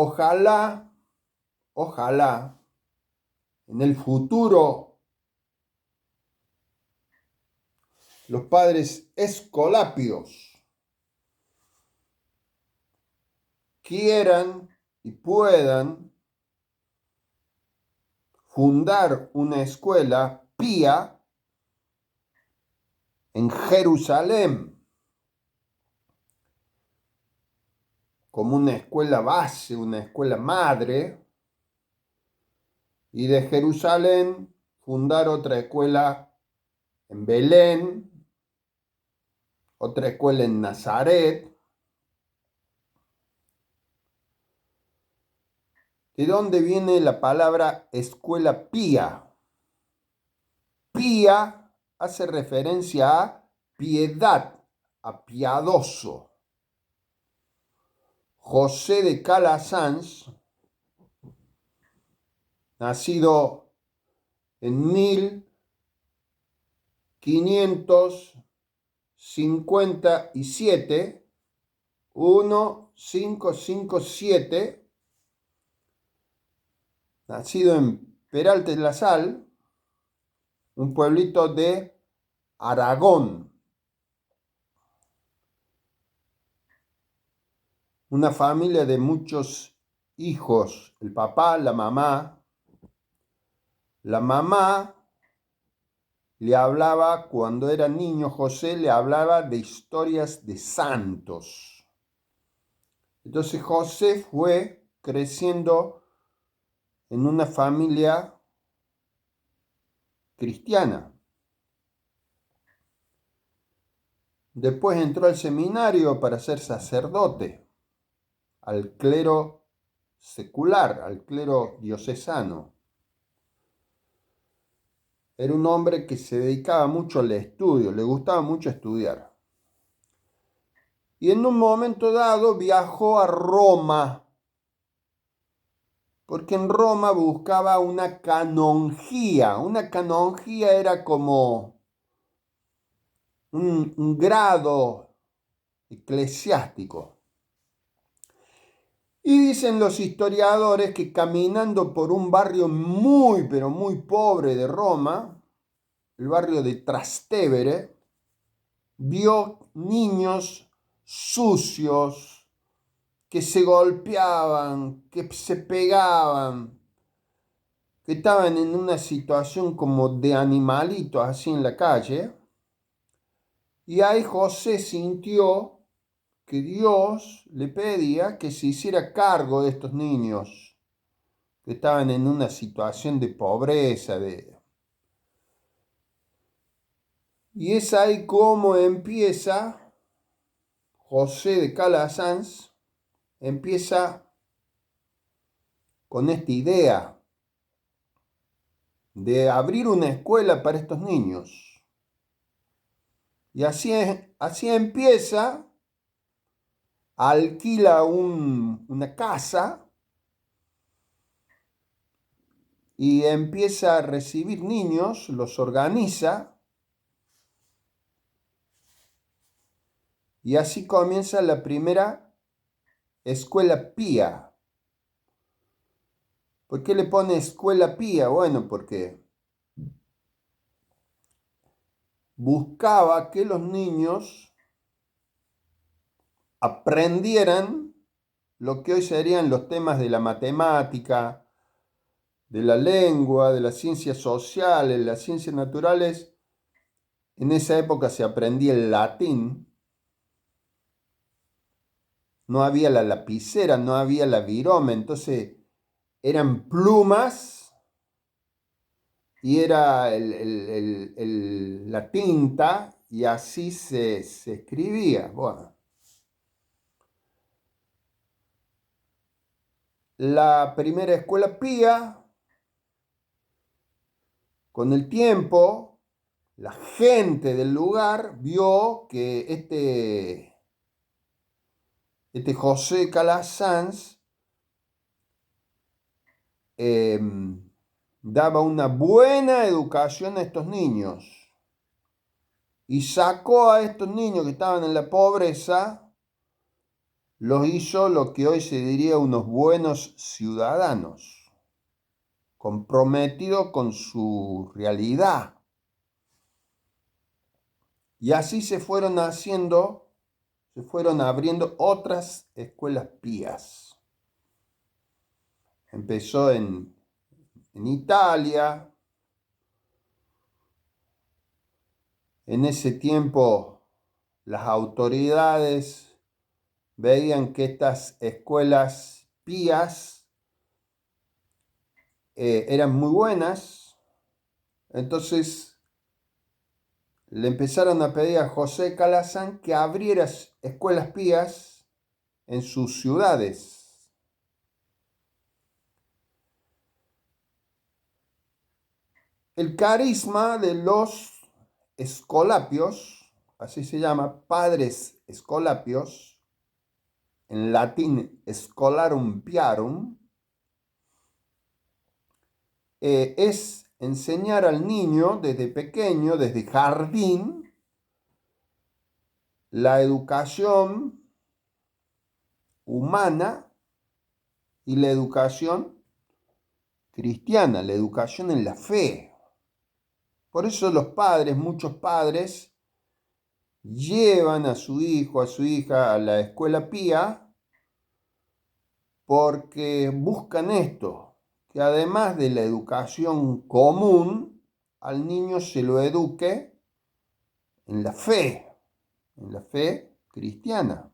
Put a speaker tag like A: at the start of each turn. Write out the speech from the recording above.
A: Ojalá, ojalá, en el futuro los padres escolapios quieran y puedan fundar una escuela pía en Jerusalén, como una escuela base, una escuela madre, y de Jerusalén fundar otra escuela en Belén, otra escuela en Nazaret. ¿De dónde viene la palabra escuela pía? Pía hace referencia a piedad, a piadoso. José de Calasanz, nacido en 1557, 1557, nacido en Peralta de la Sal, un pueblito de Aragón. Una familia de muchos hijos, el papá, la mamá. La mamá le hablaba, cuando era niño José, le hablaba de historias de santos. Entonces José fue creciendo en una familia cristiana. Después entró al seminario para ser sacerdote, al clero secular, al clero diocesano. Era un hombre que se dedicaba mucho al estudio, le gustaba mucho estudiar. Y en un momento dado viajó a Roma, porque en Roma buscaba una canonjía. Una canonjía era como un grado eclesiástico. Y dicen los historiadores que caminando por un barrio muy, pero muy pobre de Roma, el barrio de Trastevere, vio niños sucios que se golpeaban, que se pegaban, que estaban en una situación como de animalitos así en la calle. Y ahí José sintió que Dios le pedía que se hiciera cargo de estos niños que estaban en una situación de pobreza. Y es ahí como empieza José de Calasanz, empieza con esta idea de abrir una escuela para estos niños. Y así empieza, alquila una casa y empieza a recibir niños, los organiza, y así comienza la primera escuela pía. ¿Por qué le pone escuela pía? Bueno, porque buscaba que los niños aprendieran lo que hoy serían los temas de la matemática, de la lengua, de las ciencias sociales, las ciencias naturales. En esa época se aprendía el latín. No había la lapicera, no había la virome, entonces eran plumas y era la tinta y así se escribía. Bueno, la primera escuela pía, con el tiempo, la gente del lugar vio que este José Calasanz daba una buena educación a estos niños y sacó a estos niños que estaban en la pobreza los hizo lo que hoy se diría unos buenos ciudadanos, comprometidos con su realidad. Y así se fueron abriendo otras escuelas pías. Empezó en Italia. En ese tiempo las autoridades veían que estas escuelas pías eran muy buenas, entonces le empezaron a pedir a José Calazán que abriera escuelas pías en sus ciudades. El carisma de los escolapios, así se llama, padres escolapios, en latín scholarum piarum, es enseñar al niño desde pequeño, desde jardín, la educación humana y la educación cristiana, la educación en la fe. Por eso los padres, muchos padres, llevan a su hijo, a su hija a la escuela pía porque buscan esto, que además de la educación común, al niño se lo eduque en la fe cristiana.